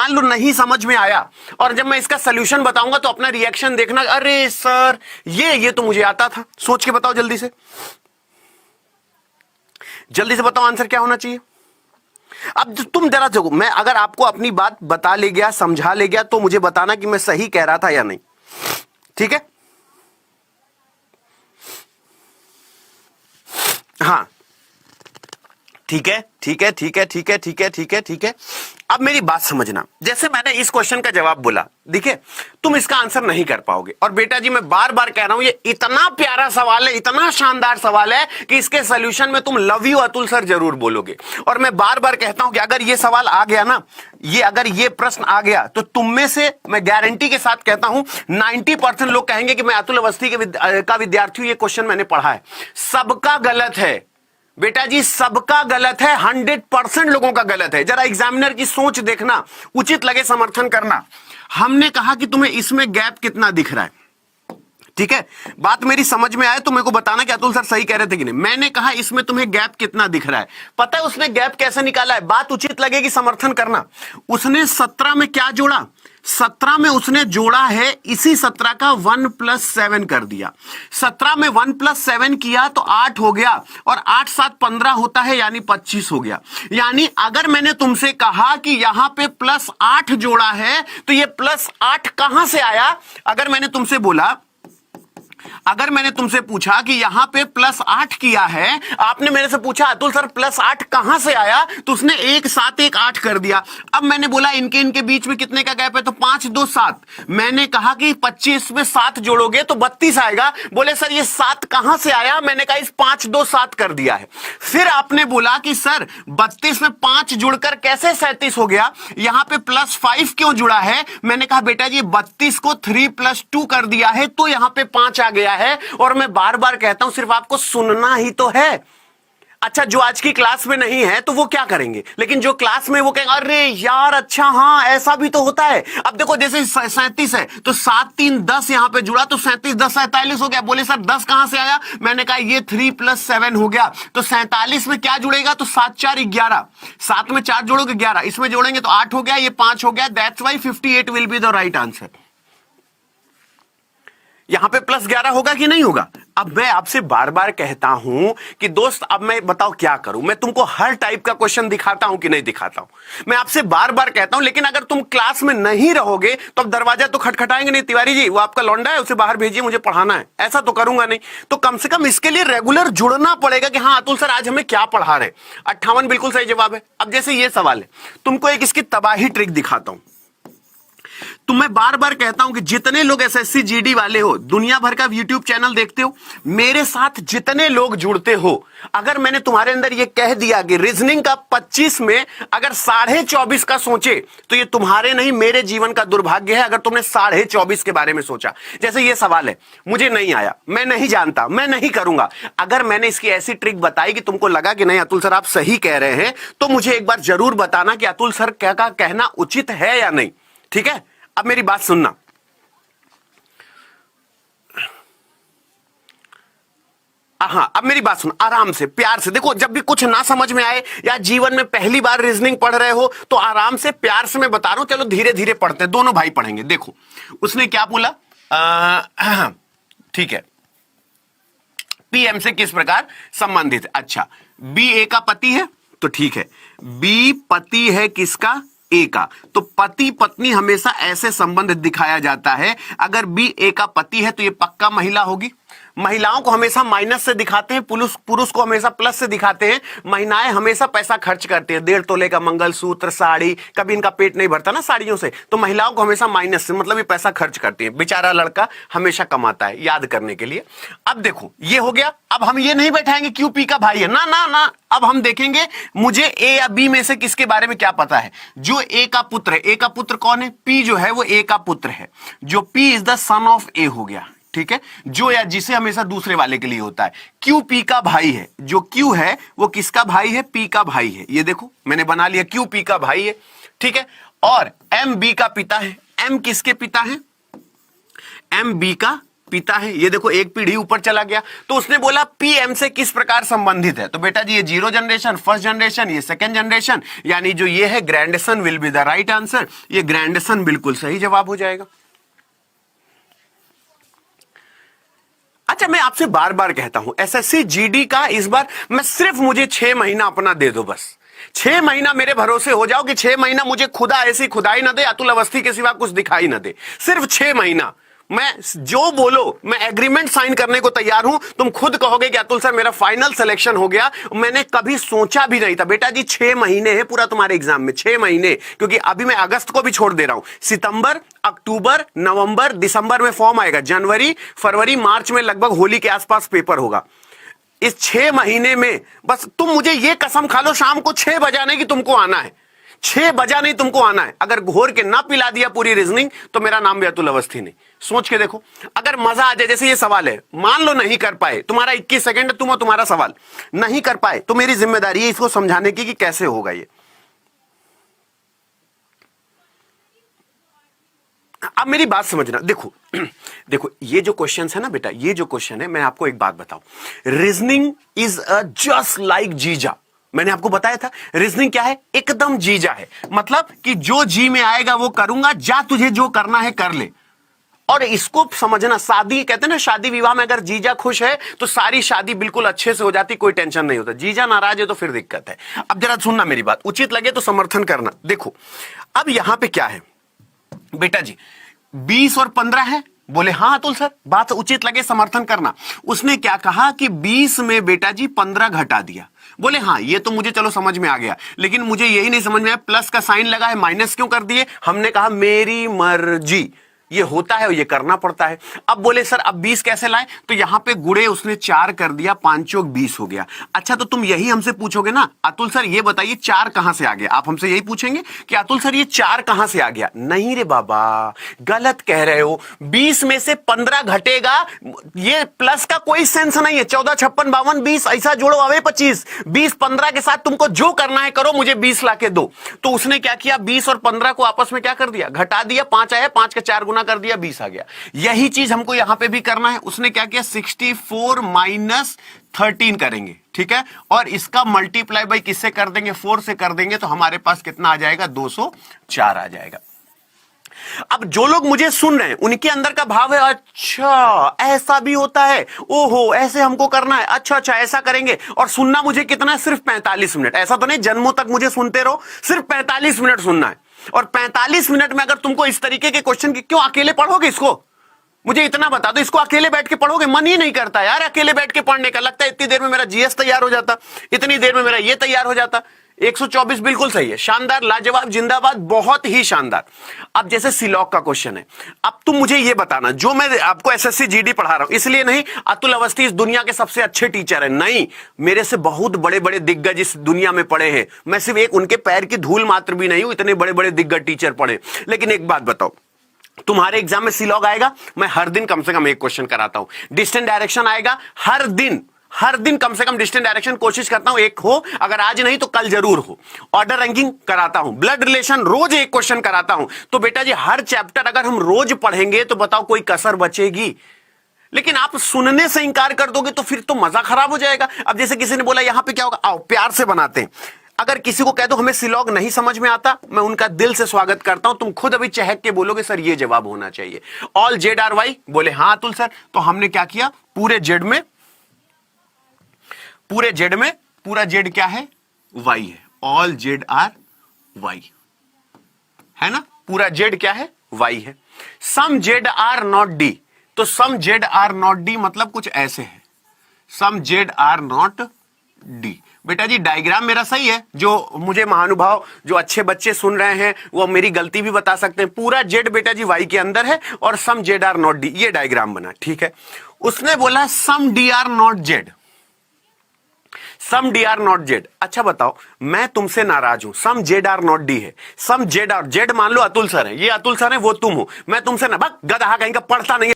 मान लो नहीं समझ में आया और जब मैं इसका सोल्यूशन बताऊंगा तो अपना रिएक्शन देखना, अरे सर ये तो मुझे आता था। सोच के बताओ जल्दी से बताओ आंसर क्या होना चाहिए। अब तुम जरा जगो, मैं अगर आपको अपनी बात बता ले गया, समझा ले गया, तो मुझे बताना कि मैं सही कह रहा था या नहीं, ठीक है? हाँ ठीक है, ठीक है, ठीक है, ठीक है, ठीक है, ठीक है, ठीक है। अब मेरी बात समझना, जैसे मैंने इस क्वेश्चन का जवाब बोला, देखिए तुम इसका आंसर नहीं कर पाओगे। और बेटा जी मैं बार बार कह रहा हूं, ये इतना प्यारा सवाल है, इतना शानदार सवाल है कि इसके सोल्यूशन में तुम लव यू अतुल सर जरूर बोलोगे। और मैं बार बार कहता हूं कि अगर ये सवाल आ गया ना, अगर ये प्रश्न आ गया तो तुम में से मैं गारंटी के साथ कहता हूं 90% लोग कहेंगे कि मैं अतुल अवस्थी का विद्यार्थी हूं, ये क्वेश्चन मैंने पढ़ा है। सबका गलत है बेटा जी, सबका गलत है, 100% लोगों का गलत है। जरा एग्जामिनर की सोच देखना, उचित लगे समर्थन करना। हमने कहा कि तुम्हें इसमें गैप कितना दिख रहा है, ठीक है? बात मेरी समझ में आए तो मेरे को बताना कि अतुल सर सही कह रहे थे कि नहीं। मैंने कहा इसमें तुम्हें गैप कितना दिख रहा है। पता है उसने गैप कैसे निकाला है? बात उचित लगेगी समर्थन करना। उसने 17 में क्या जोड़ा? 17 में उसने जोड़ा है इसी 17 का 1 + 7 कर दिया। 17 में 1 + 7 किया तो 8 हो गया, और 8 7 15 होता है, यानी 25 हो गया। यानी अगर मैंने तुमसे कहा कि यहां पे +8 जोड़ा है तो ये +8 कहां से आया? अगर मैंने तुमसे पूछा कि यहां पे +8 किया है, आपने मेरे से पूछा अतुल सर +8 कहां से आया, तो उसने 1 7 1 8 कर दिया। अब मैंने बोला इनके बीच में कितने का गैप है, तो 5 2 7। मैंने कहा कि 25 में 7 जोड़ोगे तो 32 आएगा। बोले सर ये 7 कहां से आया? मैंने कहा इस 5 2 7 कर दिया है। फिर आपने बोला कि सर 32 में 5 जुड़कर कैसे 37 हो गया, यहां पे +5 क्यों जुड़ा है? मैंने कहा बेटा जी 32 को 3 + 2 कर दिया है तो यहां पे 5 आ गया है। और मैं बार बार कहता हूं सिर्फ आपको सुनना ही तो है। अच्छा जो आज की क्लास में नहीं है तो वो क्या करेंगे, लेकिन जो क्लास में वो कहेंगे अरे यार अच्छा हाँ ऐसा भी तो होता है। अब देखो जैसे 37 है तो 7 3 10 यहां पे जुड़ा तो 37 10 47 हो गया। बोले सर 10 कहां से आया? मैंने कहा ये 3 + 7 हो गया। तो 47 में क्या जुड़ेगा? तो 7 4 11। 7 में 4 जोड़ोगे 11, इसमें जोड़ेंगे तो 8 हो गया, ये 5 हो गया। That's why 58 will be the right answer. यहां पे +11 होगा कि नहीं होगा? अब मैं आपसे बार बार कहता हूं कि दोस्त अब मैं बताओ क्या करूं, मैं तुमको हर टाइप का क्वेश्चन दिखाता हूं कि नहीं दिखाता हूं? मैं आपसे बार बार कहता हूं, लेकिन अगर तुम क्लास में नहीं रहोगे तो अब दरवाजा तो खटखटाएंगे नहीं, तिवारी जी वो आपका लौंडा है उसे बाहर भेजिए मुझे पढ़ाना है, ऐसा तो करूंगा नहीं। तो कम से कम इसके लिए रेगुलर जुड़ना पड़ेगा कि हाँ अतुल सर आज हमें क्या पढ़ा रहे। 58 बिल्कुल सही जवाब है। अब जैसे ये सवाल है, तुमको एक इसकी तबाही ट्रिक दिखाता हूं। तो मैं बार बार कहता हूं कि जितने लोग एसएससी जीडी वाले हो, दुनिया भर का यूट्यूब चैनल देखते हो, मेरे साथ जितने लोग जुड़ते हो, अगर मैंने तुम्हारे अंदर ये कह दिया कि रीजनिंग का 25 में अगर 24.5 का सोचे तो ये तुम्हारे नहीं मेरे जीवन का दुर्भाग्य है अगर तुमने 24.5 के बारे में सोचा। जैसे ये सवाल है, मुझे नहीं आया, मैं नहीं जानता, मैं नहीं करूंगा। अगर मैंने इसकी ऐसी ट्रिक बताई कि तुमको लगा कि नहीं अतुल सर आप सही कह रहे हैं, तो मुझे एक बार जरूर बताना कि अतुल सर क्या का कहना उचित है या नहीं, ठीक है? अब मेरी बात सुनना, हाँ अब मेरी बात सुन आराम से प्यार से। देखो जब भी कुछ ना समझ में आए या जीवन में पहली बार रीजनिंग पढ़ रहे हो तो आराम से प्यार से मैं बता रहा हूं, चलो धीरे धीरे पढ़ते हैं, दोनों भाई पढ़ेंगे। देखो उसने क्या बोला, ठीक है, पीएम से किस प्रकार संबंधित है? अच्छा बी ए का पति है तो ठीक है, बी पति है किसका? ए का। तो पति पत्नी हमेशा ऐसे संबंध दिखाया जाता है। अगर बी ए का पति है तो ये पक्का महिला होगी। महिलाओं को हमेशा माइनस से दिखाते हैं, पुरुष को हमेशा प्लस से दिखाते हैं। महिलाएं हमेशा पैसा खर्च करती है, 1.5 तोले का मंगलसूत्र, साड़ी, कभी इनका पेट नहीं भरता ना साड़ियों से, तो महिलाओं को हमेशा माइनस से, मतलब ये पैसा खर्च करती है। बेचारा लड़का हमेशा कमाता है याद करने के लिए। अब देखो ये हो गया। अब हम ये नहीं बैठाएंगे क्यों पी का भाई है, ना ना ना, अब हम देखेंगे मुझे ए या बी में से किसके बारे में क्या पता है। जो ए का पुत्र है, ए का पुत्र कौन है? पी जो है वो ए का पुत्र है। जो P is the son of A हो गया, ठीक है, जो या जिसे हमेशा दूसरे वाले के लिए होता है। क्यू पी का भाई है, जो क्यू है वो किसका भाई है? पी का भाई है। ये देखो मैंने बना लिया, क्यू पी का भाई है, ठीक है। और एम बी का पिता है। एम किसके पिता है? एम बी का पिता है, ये देखो एक पीढ़ी ऊपर चला गया, तो उसने बोला पी एम से किस प्रकार संबंधित है। तो बेटा जी ये 0 जनरेशन, फर्स्ट जनरेशन, ये सेकंड जनरेशन, यानी जो ये है grandson will be the right answer. ये ग्रैंडसन बिल्कुल सही जवाब हो जाएगा। अच्छा, मैं आपसे बार बार कहता हूं एसएससी जीडी का इस बार मैं सिर्फ मुझे 6 महीना अपना दे दो, बस 6 महीना मेरे भरोसे हो जाओ कि 6 महीना मुझे खुदा ऐसी खुदाई ना दे, अतुल अवस्थी के सिवा कुछ दिखाई ना दे। सिर्फ 6 महीना मैं जो बोलो मैं एग्रीमेंट साइन करने को तैयार हूं। तुम खुद कहोगे कि अतुल सर मेरा फाइनल सिलेक्शन हो गया, मैंने कभी सोचा भी नहीं था। बेटा जी 6 महीने हैं पूरा तुम्हारे एग्जाम में, 6 महीने, क्योंकि अभी मैं अगस्त को भी छोड़ दे रहा हूं। सितंबर, अक्टूबर, नवंबर, दिसंबर में फॉर्म आएगा, जनवरी, फरवरी, मार्च में लगभग होली के आसपास पेपर होगा। इस 6 महीने में बस तुम मुझे ये कसम खा लो शाम को 6 बजाने की तुमको आना है, 6 बजा नहीं तुमको आना है। अगर घोर के ना पिला दिया पूरी रीजनिंग तो मेरा नाम भी अतुल अवस्थी नहीं। सोच के देखो, अगर मजा आ जाए, जैसे ये सवाल है, मान लो नहीं कर पाए, तुम्हारा 21 सेकंड तुम और तुम्हारा सवाल नहीं कर पाए, तो मेरी जिम्मेदारी है इसको समझाने की कि कैसे होगा ये। अब मेरी बात समझना, देखो देखो ये जो क्वेश्चन है ना बेटा, ये जो क्वेश्चन है, मैं आपको एक बात बताऊं, रीजनिंग इज जस्ट लाइक जीजा। मैंने आपको बताया था रीजनिंग क्या है, एकदम जीजा है, मतलब कि जो जी में आएगा वो करूंगा, जा तुझे जो करना है कर ले। और इसको समझना, शादी कहते हैं ना, शादी विवाह में अगर जीजा खुश है तो सारी शादी बिल्कुल अच्छे से हो जाती, कोई टेंशन नहीं होता। जीजा नाराज है तो फिर दिक्कत है। अब जरा सुनना मेरी बात, उचित लगे तो समर्थन करना। देखो अब यहां पे क्या है बेटा जी, 20 और 15 है। बोले हाँ अतुल सर, बात उचित लगे समर्थन करना। उसने क्या कहा कि 20 में बेटा जी 15 घटा दिया। बोले हाँ ये तो मुझे चलो समझ में आ गया, लेकिन मुझे यही नहीं समझ में आया प्लस का साइन लगा है, माइनस क्यों कर दिए। हमने कहा मेरी मर्जी, ये होता है और ये करना पड़ता है। अब बोले सर अब 20 कैसे लाए, तो यहां पे गुड़े उसने 4 कर दिया, 5 चौक 20 हो गया। अच्छा तो तुम यही हमसे पूछोगे ना, अतुल सर ये बताइए 4 कहां से आ गया। आप हमसे यही पूछेंगे कि अतुल सर ये 4 कहां से आ गया। नहीं रे बाबा, गलत कह रहे हो। 20 में से 15 घटेगा, ये प्लस का कोई सेंस नहीं है। 14, 56, 52, 20 ऐसा जोड़ो, अवे 25, 20 15 के साथ तुमको जो करना है करो, मुझे 20 लाके दो। तो उसने क्या किया, 20 और 15 को आपस में क्या कर दिया, घटा दिया। 5 आया, 5 का 4 गुना कर दिया, 20 आ गया। यही चीज हमको यहां पे भी करना है। उसने क्या किया, 64 माइनस 13 करेंगे, ठीक है, और इसका मल्टीप्लाई बाई किससे कर देंगे, 4 से कर देंगे, तो हमारे पास कितना आ जाएगा, 204 आ जाएगा। अब जो लोग मुझे सुन रहे हैं उनके अंदर का भाव है, अच्छा ऐसा भी होता है, ओहो ऐसे हमको करना है, अच्छा अच्छा ऐसा करेंगे। और सुनना मुझे कितना है, सिर्फ 45 मिनट। ऐसा तो नहीं जन्मों तक मुझे सुनते रहो, सिर्फ 45 मिनट सुनना है। और 45 मिनट में अगर तुमको इस तरीके के क्वेश्चन की, क्यों अकेले पढ़ोगे इसको, मुझे इतना बता दो, इसको अकेले बैठ के पढ़ोगे, मन ही नहीं करता यार अकेले बैठ के पढ़ने का। लगता है इतनी देर में मेरा जीएस तैयार हो जाता, इतनी देर में मेरा ये तैयार हो जाता। 124 बिल्कुल सही है, शानदार, लाजवाब, जिंदाबाद, बहुत ही शानदार। अब जैसे सिलॉक का क्वेश्चन है, अब तुम मुझे ये बताना, जो मैं आपको एसएससी जीडी पढ़ा रहा हूं, इसलिए नहीं अतुल अवस्थी इस दुनिया के सबसे अच्छे टीचर है, नहीं, मेरे से बहुत बड़े बड़े दिग्गज इस दुनिया में पढ़े हैं। मैं सिर्फ एक उनके पैर की धूल मात्र भी नहीं हूं, इतने बड़े बड़े दिग्गज टीचर पढ़े। लेकिन एक बात बताओ, तुम्हारे एग्जाम में सिलॉग आएगा, मैं हर दिन कम से कम एक क्वेश्चन कराता हूं। डिस्टेंट डायरेक्शन आएगा, हर दिन कम से कम डिस्टेंट डायरेक्शन कोशिश करता हूं एक हो, अगर आज नहीं तो कल जरूर हो। ऑर्डर रैंकिंग कराता हूं, ब्लड रिलेशन रोज एक क्वेश्चन कराता हूं। तो बेटा जी हर चैप्टर अगर हम रोज पढ़ेंगे तो बताओ कोई कसर बचेगी। लेकिन आप सुनने से इंकार कर दोगे तो फिर तो मजा खराब हो जाएगा। अब जैसे किसी ने बोला यहां पे क्या होगा, आओ प्यार से बनाते हैं। अगर किसी को कह दो हमें सिलॉग नहीं समझ में आता, मैं उनका दिल से स्वागत करता हूं। तुम खुद अभी चहक के बोलोगे सर ये जवाब होना चाहिए, ऑल जेड आर वाई। बोले हाँ अतुल सर, तो हमने क्या किया, पूरे जेड में पूरा जेड क्या है, वाई है, ऑल जेड आर वाई है ना, पूरा जेड क्या है, वाई है। Some Z are not D, तो सम जेड आर नॉट डी मतलब कुछ ऐसे है, some Z are not D. बेटा जी डायग्राम मेरा सही है, जो मुझे महानुभाव जो अच्छे बच्चे सुन रहे हैं वो मेरी गलती भी बता सकते हैं। पूरा जेड बेटा जी वाई के अंदर है और some Z are not D, ये डायग्राम बना, ठीक है। उसने बोला some D are not Z, some D are not Z. अच्छा बताओ, मैं तुमसे नाराज हूं, some Z are not D है, सम जेड आर, जेड मान लो अतुल सर है, ये अतुल सर है, वो तुम हो, मैं तुमसे ना, बस गधा कहीं का पढ़ता नहीं।